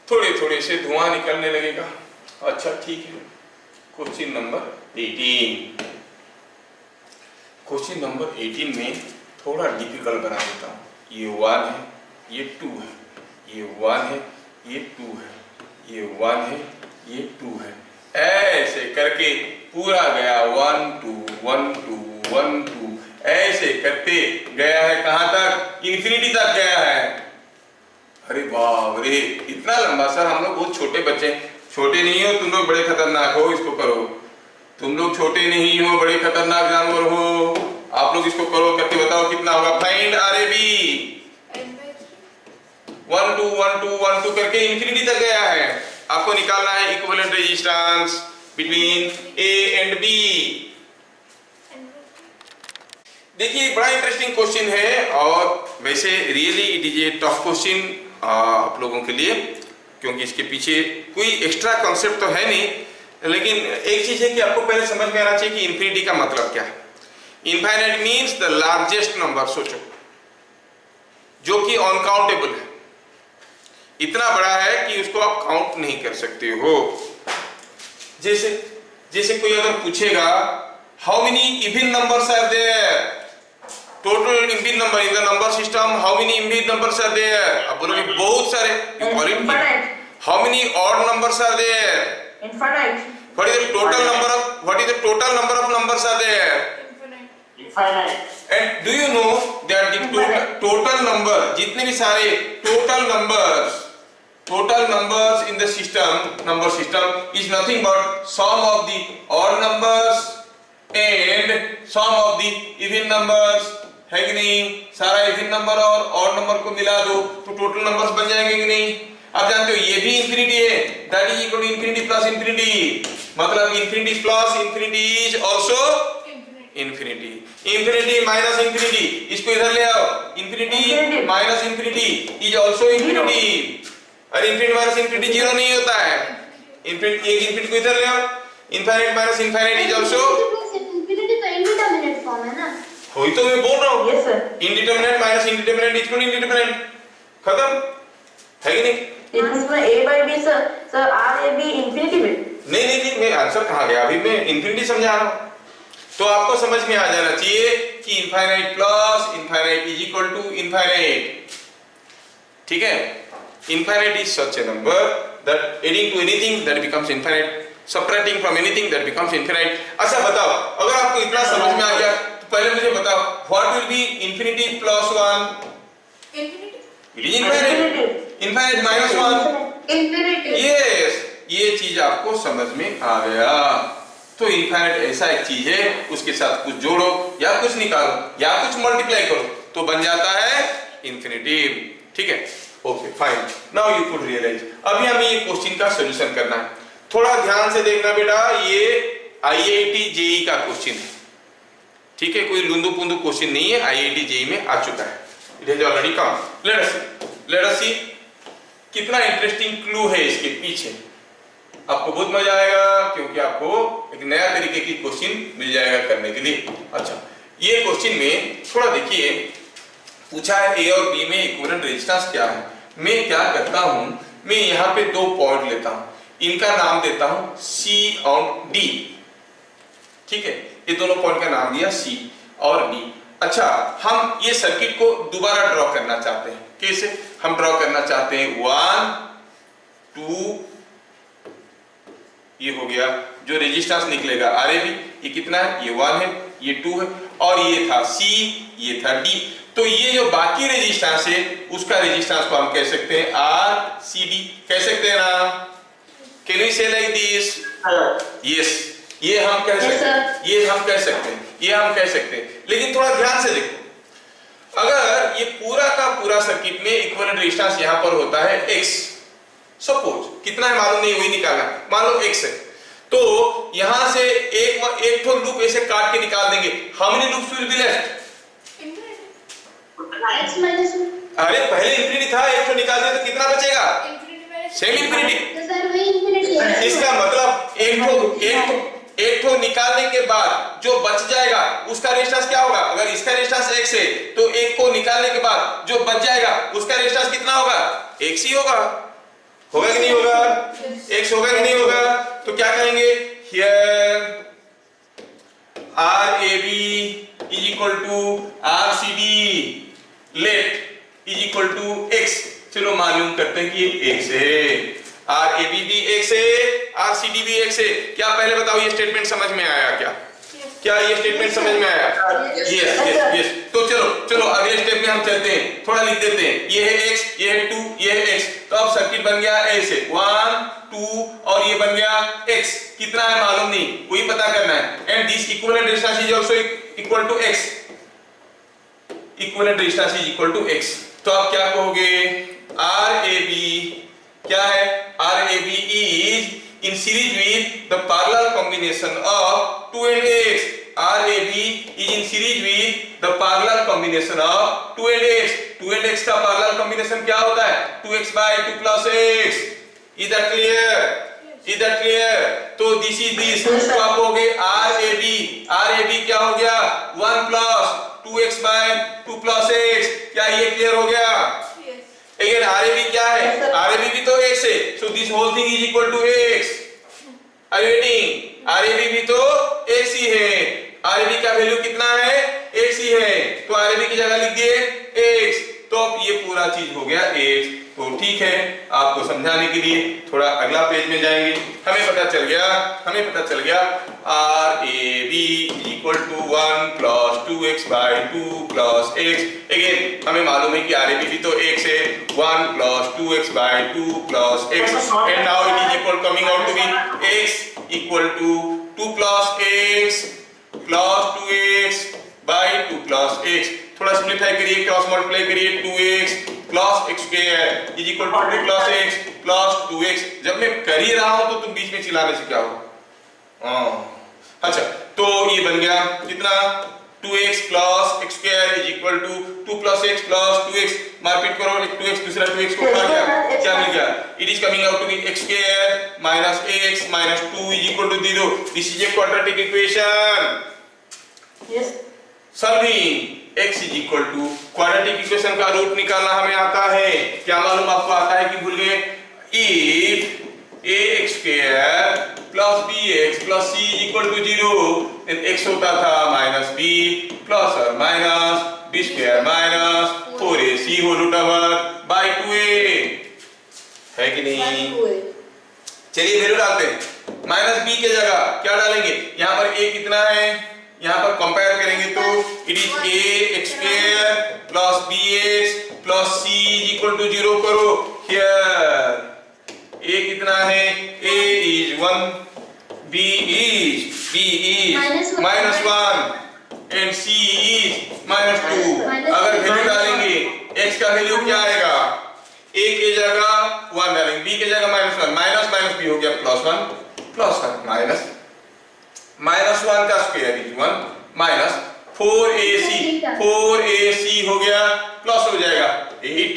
Speaker 1: थोड़े से धुआं निकलने लगेगा। अच्छा ठीक है, क्वेश्चन नंबर 18। क्वेश्चन नंबर 18 में थोड़ा डिफिकल्ट बना देता हूँ। ये 1 है, ये 2 है, ये 1 है, ये 2 है, ये 1 है, ये 2 है, ऐसे करके पूरा गया 1 2 1 2 1 2, ऐसे करते गया है कहां तक, इंफिनिटी तक गया है। अरे बाप रे, इतना लंबा। सर हम लोग बहुत छोटे बच्चे, छोटे नहीं हो तुम लोग, बड़े खतरनाक हो, इसको करो। तुम लोग छोटे नहीं हो, बड़े खतरनाक जानवर हो। आप लोग इसको करो, करके बताओ कितना होगा। फाइंड RAB, 1 2 1 2 1 2 करके इंफिनिटी तक गया है। आपको निकालना है equivalent resistance between A and B. देखिए बड़ा इंटरेस्टिंग क्वेश्चन है और वैसे really it is a tough question आप लोगों के लिए, क्योंकि इसके पीछे कोई एक्स्ट्रा कॉन्सेप्ट तो है नहीं, लेकिन एक चीज है कि आपको पहले समझ में आना चाहिए कि इंफिनिटी का मतलब क्या है। Infinite means the largest number, सोचो, जो कि अनकाउंटेबल है, इतना बड़ा है कि उसको आप काउंट नहीं कर सकते हो। जैसे कोई अगर पूछेगा how many even numbers are there, total even number in the number system, how many even numbers are there, आप बोलोगे बहुत सारे, how many odd numbers are there,
Speaker 5: Infinite.
Speaker 1: what is the total number of numbers are there,
Speaker 4: Infinite.
Speaker 1: and do you know that the total number, जितने भी सारे total numbers in the number system is nothing but sum of the odd numbers and sum of the even numbers, है कि नहीं? सारा even number और odd number को मिला दो तो total numbers बन जाएंगे कि नहीं? आप जानते हो ये भी इंफिनिटी है, that is equal to infinity plus infinity, मतलब infinity plus infinity is also infinity, infinity minus infinity, इसको इधर ले आओ, infinity minus infinity is also infinity, और इंफिनिटी माइनस इंफिनिटी जीरो नहीं होता है, इंफिनिटी एक इंफिनिटी को इधर ले आओ, infinite minus infinite is also
Speaker 3: infinity तो इंडिटरमिनेट फॉर्म है ना,
Speaker 1: वही तो मैं बोल रहा हूँ।
Speaker 5: Yes sir.
Speaker 1: Indeterminate minus indeterminate is equal to indeterminate, खत्म है कि नहीं?
Speaker 5: It means for A by B sir, sir R A B infinity में?
Speaker 1: नहीं, मैं आंसर कहाँ गया, अभी मैं इंफिनिटी समझा रहा हूँ। तो आपको समझ में आ जाना चाहिए कि infinite plus infinite is equal to infinite, ठीक है? Infinite is such a number that adding to anything that becomes infinite, subtracting from anything that becomes infinite. अच्छा बताओ, अगर आपको इतना समझ में आ गया तो पहले मुझे बताओ what will be infinity plus 1? It is infinite, infinite minus 1
Speaker 3: infinity.
Speaker 1: Yes, ये चीज आपको समझ में आ गया। तो इनफाइनाइट ऐसा एक चीज है, उसके साथ कुछ जोड़ो या कुछ निकालो या कुछ मल्टीप्लाई करो तो बन जाता है इनफिनिटी, ठीक है? Okay fine, now you could realise. अभी हमें ये क्वेश्चन का सॉल्यूशन करना है, थोड़ा ध्यान से देखना बेटा, ये आईआईटी जेई का क्वेश्चन है, ठीक है? कोई लुंदू पुंदू क्वेश्चन नहीं है, आईआईटी जेई में आ चुका है, it has already come. Let us see कितना इंटरेस्टिंग क्लू है इसके पीछे, आपको बहुत मजा आएगा क्योंकि आपको एक नया तरीके की क्वेश्चन मिल जाएगा करने के लिए। अच्छा, ये क्वेश्चन में थोड़ा देखिए, पूछा है ए और बी में इक्विवेलेंट रेजिस्टेंस क्या है। मैं क्या करता हूं, मैं यहाँ पे दो पॉइंट लेता हूं, इनका नाम देता हूं सी और डी, ठीक है? ये दोनों पॉइंट का नाम दिया सी और डी। अच्छा, हम ये सर्किट को दोबारा ड्रॉ करना चाहते हैं, कैसे? हम ड्रॉ करना चाहते हैं 1 2, ये हो गया, जो रेजिस्टेंस निकलेगा आरएबी, ये कितना है? ये 1 है, ये 2 है, और ये था सी, ये था डी। तो ये जो बाकी रेजिस्टेंस है उसका रेजिस्टेंस को हम कह सकते हैं आर सी डी, कह सकते हैं ना? कैन वी से लाइक दिस? यस, ये हम कह सकते हैं, ये हम कह सकते हैं, ये हम कह सकते हैं। लेकिन थोड़ा ध्यान से देखो, अगर ये पूरा का पूरा सर्किट में इक्विवेलेंट रेजिस्टेंस यहां पर होता है x, सपोज कितना है मालूम नहीं, वही निकालना, मान लो x है, तो यहां से एक ठो लूप ऐसे काट के निकाल देंगे, how many loops will be left?
Speaker 3: x minus 1।
Speaker 1: अरे पहले इंफिनिटी था, एक ठो निकाल दिया तो कितना बचेगा? Same infinity.
Speaker 3: तो सर वही इंफिनिटी है।
Speaker 1: इसका मतलब एक ठो निकालने के बाद जो बच जाएगा उसका रेजिस्टेंस क्या होगा? अगर इसका रेजिस्टेंस x है तो एक को निकालने के बाद जो बच जाएगा उसका रेजिस्टेंस कितना होगा? x ही होगा, होगा कि नहीं होगा? x होगा कि नहीं होगा? तो क्या कहेंगे? Here RAB is equal to RCD, let is equal to x। चलो मालूम करते हैं कि ये x है, RAB भी x है, RCD भी x है। क्या पहले बताओ ये स्टेटमेंट समझ में आया क्या? क्या ये स्टेटमेंट समझ में आया? यस। तो चलो अगले स्टेप में हम चलते हैं, थोड़ा लिख देते हैं, ये है x, ये है 2, ये है x। तो अब सर्किट बन गया ऐसे 1 2 और ये बन गया x, कितना है मालूम नहीं, वही पता करना है। And this equivalent resistance is also equal to x, equivalent resistance is equal to x। तो आप क्या कहोगे? RAB क्या है? RAB is in series with the parallel combination of 2 and x. RAB is in series with the parallel combination of 2 and x. 2 and x का parallel combination क्या होता है? 2x by 2 plus x. Is that clear? Is that clear? तो this is this. तो आप हो गए RAB. RAB क्या हो गया? 1 plus 2x by 2 plus x. क्या ये क्लियर हो गया? Again RAB क्या है? RAB भी तो x है. So this whole thing is equal to x. Are you getting? RAB भी तो x ही है. RAB का वैल्यू कितना है? x ही है. तो RAB की जगह लिख दिए x. तो अब ये पूरा चीज हो गया x. तो ठीक है, आपको समझाने के लिए थोड़ा अगला पेज में जाएंगे. हमें पता चल गया RAB equal to 1 plus 2x by 2 plus x. Again हमें मालूम है कि RAB भी तो x है. 1 plus 2x by 2 plus x and now it is equal coming out to be x equal to 2 plus x plus 2x by 2 plus x. थोड़ा simplify करिए, cross multiply करिए. 2x plus x square is equal to 2 plus x plus 2x. जब मैं कर ही रहा हूं तो तुम बीच में चिल्लाने से क्या होगा? अच्छा, तो ये बन गया कितना? 2x plus x square is equal to 2 plus x plus 2x. मारपीट करो, 2x दूसरा 2x को खा गया. क्या मिल गया? It is coming out to be x square minus x minus 2 is equal to 0. This is a quadratic equation.
Speaker 5: Yes.
Speaker 1: Solving x is equal to quadratic equation का रूट निकालना हमें आता है. क्या मालूम आपको आता है कि भूल गए? If ax square plus bx plus c is equal to 0 then x होता था माइनस b प्लस और minus b square minus 4ac whole root over by 2a. है कि नहीं? चलिए वैल्यू डालते हैं. माइनस b के जगह क्या डालेंगे? यहाँ पर a कितना है? यहाँ पर कंपेयर करेंगे तो it is ax square plus bx plus c is equal to 0 करो. हियर a कितना है? a is 1, b is minus 1 and c is minus 2. अगर वैल्यू डालेंगे x का वैल्यू क्या आएगा? a के जगह 1 डालेंगे, b के जगह माइनस 1. माइनस माइनस b हो गया प्लस 1 प्लस 1 माइनस माइनस 1 का स्क्वायर इज 1 माइनस 4ac हो गया प्लस हो जाएगा 8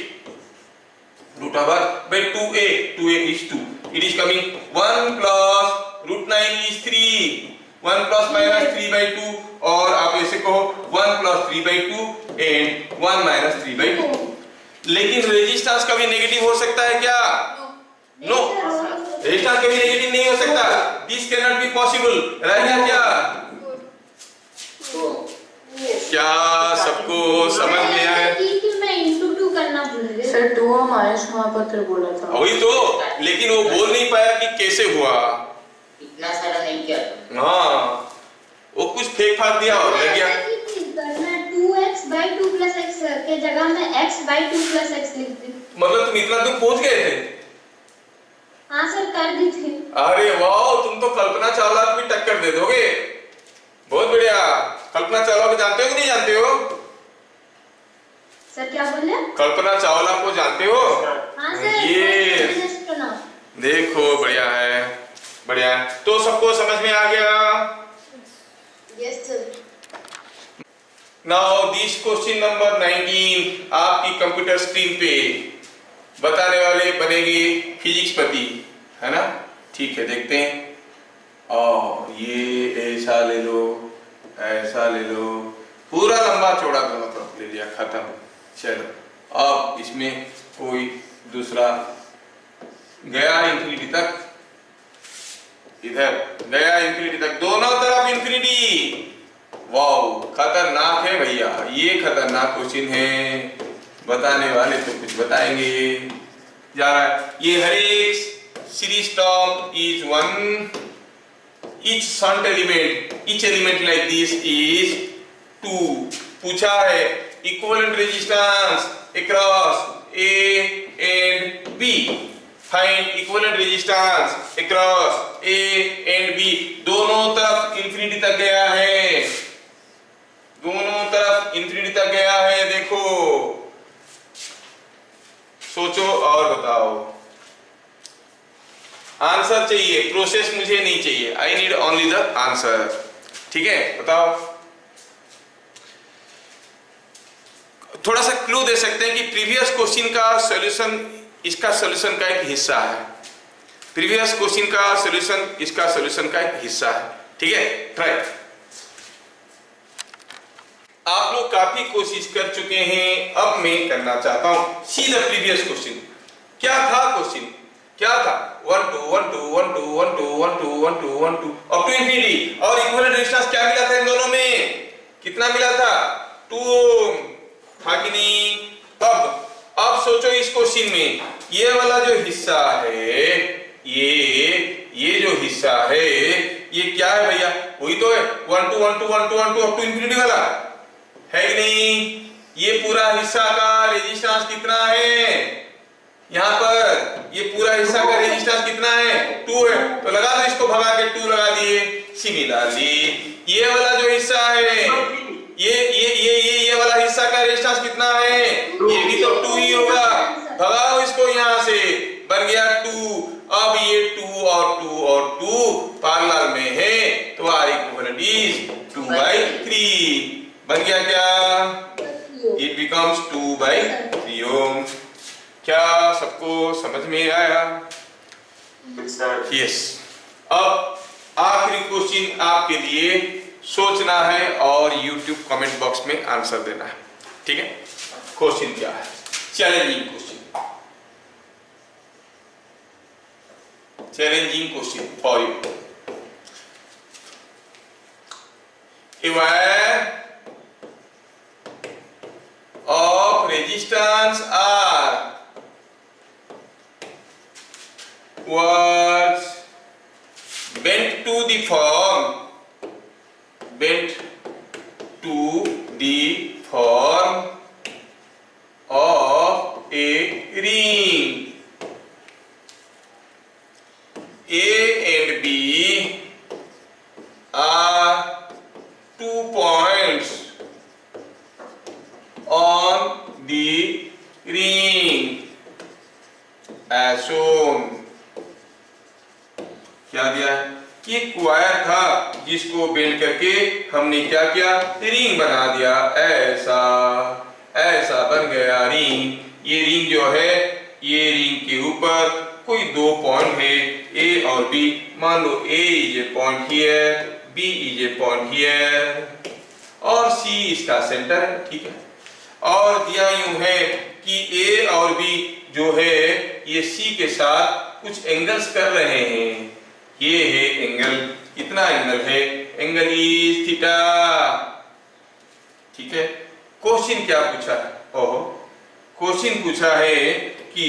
Speaker 1: root over by 2a is 2. It is coming 1 plus root 9 is 3. 1 plus minus 3 by 2 और आप ऐसे कहो 1 plus 3 by 2 and 1 minus 3 by 2. लेकिन रेजिस्टेंस कभी नेगेटिव हो सकता है क्या? नो. रेजिस्टेंस कभी नेगेटिव नहीं हो सकता. This can not be possible. रह गया क्या? क्या सबको समझ में आया?
Speaker 3: कि मैं इनटू 2 करना भूल गया.
Speaker 5: सर 2 माइनस वहां पर बोला था.
Speaker 1: वही तो, लेकिन वो बोल नहीं पाया कि कैसे हुआ.
Speaker 2: इतना सारा नहीं किया.
Speaker 1: हाँ, वो कुछ फेंक फाक दिया और लग गया.
Speaker 3: 2x by 2 plus x के जगह में x by 2 plus x लिख दी.
Speaker 1: मतलब तुम इतना दूर पहुंच गए थे?
Speaker 3: हाँ सर, कर दी थी.
Speaker 1: अरे वाह, तुम तो कल्पना चावला को भी टक्कर दे दोगे. बहुत बढ़िया. कल्पना चावला को जानते हो कि नहीं जानते हो?
Speaker 3: सर क्या बोले?
Speaker 1: कल्पना चावला को जानते हो?
Speaker 3: हाँ सर.
Speaker 1: ये देखो, बढ़िया है, बढ़िया है. तो सबको समझ में आ गया?
Speaker 3: Yes sir.
Speaker 1: Now this question number 19 आपकी कंप्यूटर स्क्रीन पे बताने वाले बनेंगे फिजिक्स पति, है ना? ठीक है, देखते हैं. और ये ऐसा ले लो, ऐसा ले लो, पूरा लंबा चौड़ा दोनों तरफ ले लिया, खत्म. चलो अब इसमें कोई दूसरा गया इंफिनिटी तक, इधर गया इंफिनिटी तक, दोनों तरफ इंफिनिटी. वाओ, खतरनाक है भैया, ये खतरनाक क्वेश्चन है. बताने वाले तो कुछ बताएंगे. जा रहा है. ये हर एक series term is 1. each shunt element, each element like this is 2. पूछा है equivalent resistance across A and B. Find equivalent resistance across A and B. दोनों तरफ इंफिनिटी तक गया है, दोनों तरफ इंफिनिटी तक गया है. देखो, सोचो और बताओ. आंसर चाहिए, प्रोसेस मुझे नहीं चाहिए, I need only the answer. ठीक है, बताओ। थोड़ा सा क्लू दे सकते हैं कि प्रीवियस क्वेश्चन का सॉल्यूशन इसका सॉल्यूशन का एक हिस्सा है, प्रीवियस क्वेश्चन का सॉल्यूशन इसका सॉल्यूशन का एक हिस्सा है। ठीक है, ट्राई। आप लोग काफी कोशिश कर चुके हैं, अब मैं करना चाहता हूं। See the previous question. क्या था क्वेश्चन, क्या था? 1 2 1 2 1 2 1 2 1 2 1 2 1 2 अप टू इंफिनिटी। और इक्विवेलेंट रेजिस्टेंस क्या मिला था इन दोनों में? कितना मिला था? 2 ओम था कि नहीं? अब सोचो इस क्वेश्चन में ये वाला जो हिस्सा है, ये जो हिस्सा है ये क्या है भैया? वही तो है 1 2 1 2 1 2 1 2 अप टू इंफिनिटी वाला, है कि नहीं? ये पूरा हिस्सा का रेजिस्टेंस कितना है? यहाँ पर ये पूरा हिस्सा का रेजिस्टेंस कितना है? 2 है। तो लगा दो, इसको भगा के 2 लगा दिए। सिमिलरली ये वाला जो हिस्सा है, ये वाला हिस्सा का रेजिस्टेंस कितना है? ये भी तो 2 ही होगा। भगाओ इसको यहाँ से, बन गया 2। अब ये 2 और 2 और 2 पैरेलल में है, तो R इक्विवेलेंट इज 2/3। बन गया क्या? इट बिकम्स 2/3 ओम। क्या सबको समझ में आया? यस। अब आखिरी क्वेश्चन आपके लिए सोचना है और YouTube कमेंट बॉक्स में आंसर देना है। ठीक है, क्वेश्चन क्या है? Challenging question, challenging question for you. A wire of resistance R was bent to the form of a ring. A and B are 2 points on the ring as shown. क्या दिया है कि एक वायर था जिसको bend करके हमने क्या किया? रिंग बना दिया। ऐसा बन गया रिंग। ये रिंग जो है, ये रिंग के ऊपर कोई 2 पॉइंट है, ए और बी। मान लो A is a point here, B is a point here और सी इसका सेंटर है। ठीक है, और दिया यूं है कि ए और बी जो है ये सी के साथ कुछ एंगल्स कर रहे हैं। ये है एंगल, कितना एंगल है? Angle is theta. ठीक है, क्वेश्चन क्या पूछा है? ओहो, क्वेश्चन पूछा है कि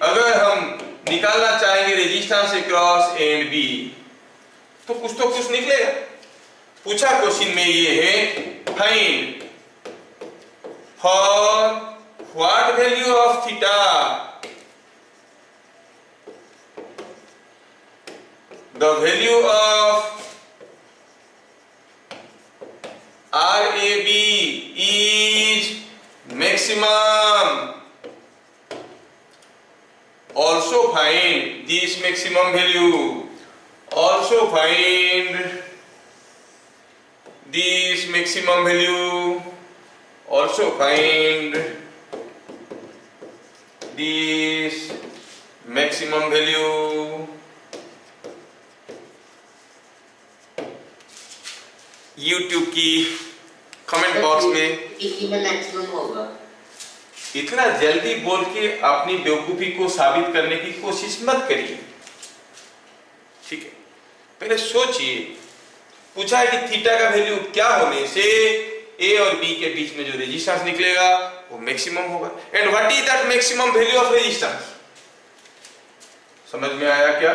Speaker 1: अगर हम निकालना चाहेंगे resistance across A and B तो कुछ निकलेगा। पूछा क्वेश्चन में ये है, find for what value of theta the value of RAB is maximum. Also find this maximum value. Also find this maximum value. Also find this maximum value. YouTube की comment box में
Speaker 2: इसमें maximum होगा।
Speaker 1: इतना जल्दी बोल के अपनी बेवकूफी को साबित करने की कोशिश मत करिए। ठीक है, पहले सोचिए। पूछा है कि थीटा का वैल्यू क्या होने से ए और बी के बीच में जो रेजिस्टेंस निकलेगा वो मैक्सिमम होगा। And what is that maximum value of resistance? समझ में आया क्या?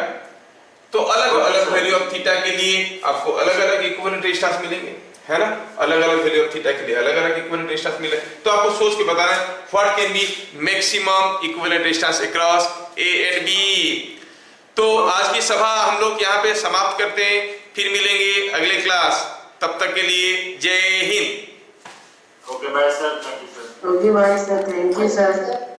Speaker 1: तो अलग अलग वैल्यू ऑफ थीटा के लिए आपको अलग अलग इक्विवेलेंट रेजिस्टेंस मिलेंगे, है ना? अलग अलग वैल्यू ऑफ थीटा के लिए अलग अलग इक्विवेलेंट रेजिस्टेंस मिले, तो आपको सोच के बताना है what can be maximum equivalent resistance across A and B. तो आज की सभा हम लोग यहाँ पे समाप्त करते हैं, फिर मिलेंगे अगले क्लास। तब तक के लिए जय हिंद।
Speaker 4: Okay bye sir, thank you sir.
Speaker 5: Okay, bye sir. Thank you sir.